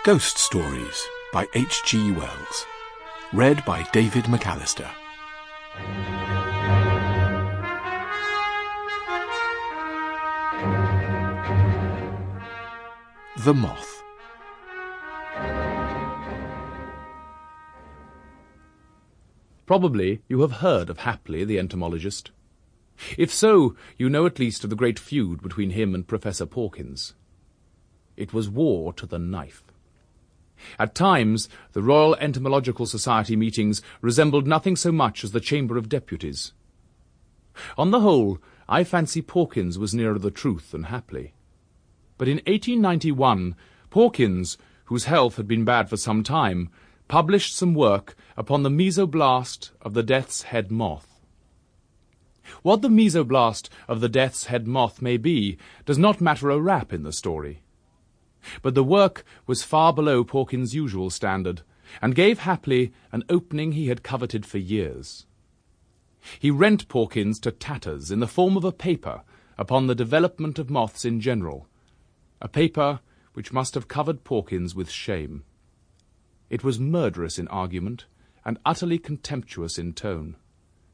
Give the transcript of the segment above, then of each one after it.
Ghost Stories by H.G. Wells. Read by David Mcalister. The Moth. Probably you have heard of Hapley, the entomologist. If so, you know at least of the great feud between him and Professor Pawkins. It was war to the knife. At times, the Royal Entomological Society meetings resembled nothing so much as the Chamber of Deputies. On the whole, I fancy Pawkins was nearer the truth than Hapley. But in 1891, Pawkins, whose health had been bad for some time, published some work upon the mesoblast of the death's head moth. What the mesoblast of the death's head moth may be does not matter a rap in the story. But the work was far below Pawkins' usual standard, and gave Hapley an opening he had coveted for years. He rent Pawkins to tatters in the form of a paper upon the development of moths in general, a paper which must have covered Pawkins with shame. It was murderous in argument and utterly contemptuous in tone,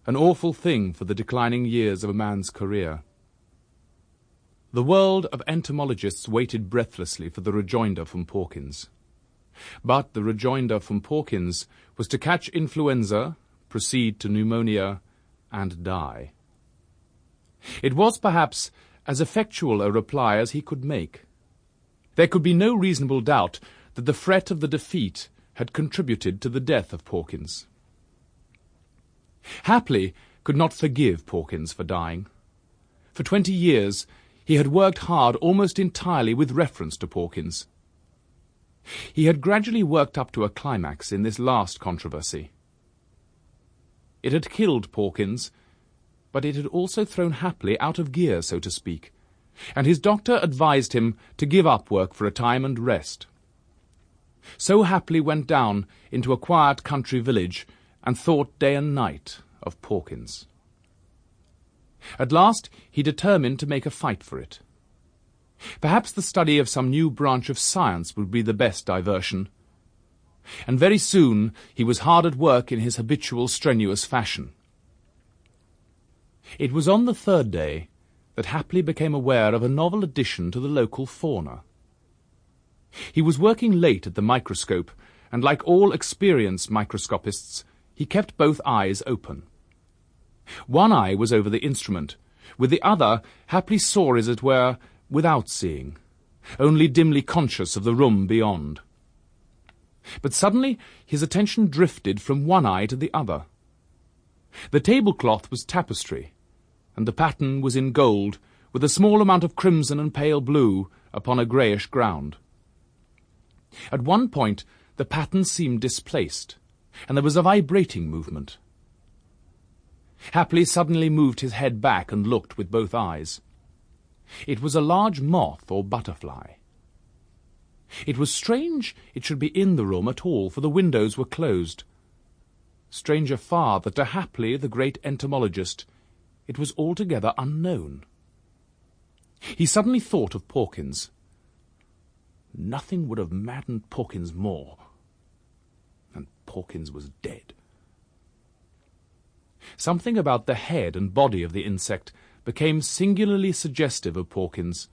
an awful thing for the declining years of a man's career. The world of entomologists waited breathlessly for the rejoinder from Pawkins. But the rejoinder from Pawkins was to catch influenza, proceed to pneumonia, and die. It was perhaps as effectual a reply as he could make. There could be no reasonable doubt that the fret of the defeat had contributed to the death of Pawkins. Hapley could not forgive Pawkins for dying. For 20 years he had worked hard almost entirely with reference to Pawkins. He had gradually worked up to a climax in this last controversy. It had killed Pawkins, but it had also thrown Hapley out of gear, so to speak, and his doctor advised him to give up work for a time and rest. So Hapley went down into a quiet country village and thought day and night of Pawkins. At last he determined to make a fight for it. Perhaps the study of some new branch of science would be the best diversion. And very soon he was hard at work in his habitual strenuous fashion. It was on the third day that Hapley became aware of a novel addition to the local fauna. He was working late at the microscope, and like all experienced microscopists, he kept both eyes open. One eye was over the instrument. With the other, Hapley saw, as it were, without seeing, only dimly conscious of the room beyond. But suddenly his attention drifted from one eye to the other. The tablecloth was tapestry, and the pattern was in gold, with a small amount of crimson and pale blue upon a greyish ground. At one point the pattern seemed displaced, and there was a vibrating movement. Hapley suddenly moved his head back and looked with both eyes. It was a large moth or butterfly. It was strange it should be in the room at all, for the windows were closed. Stranger far that to Hapley, the great entomologist, it was altogether unknown. He suddenly thought of Pawkins. Nothing would have maddened Pawkins more. And Pawkins was dead. Something about the head and body of the insect became singularly suggestive of Pawkins.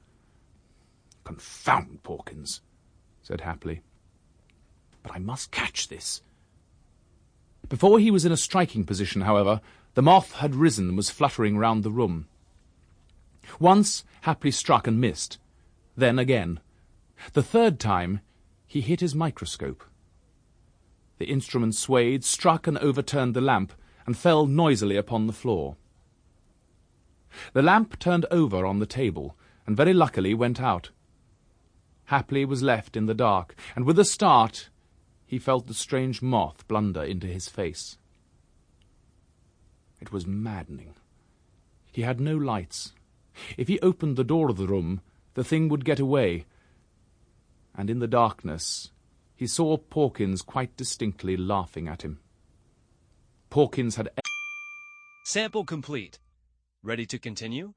"Confound Pawkins," said Hapley. "But I must catch this." Before he was in a striking position, however, the moth had risen and was fluttering round the room. Once Hapley struck and missed. Then again. The third time he hit his microscope. The instrument swayed, struck and overturned the lamp, and fell noisily upon the floor. The lamp turned over on the table, and very luckily went out. Hapley was left in the dark, and with a start he felt the strange moth blunder into his face. It was maddening. He had no lights. If he opened the door of the room, the thing would get away, and in the darkness he saw Pawkins quite distinctly laughing at him. Pawkins had... Sample complete. Ready to continue?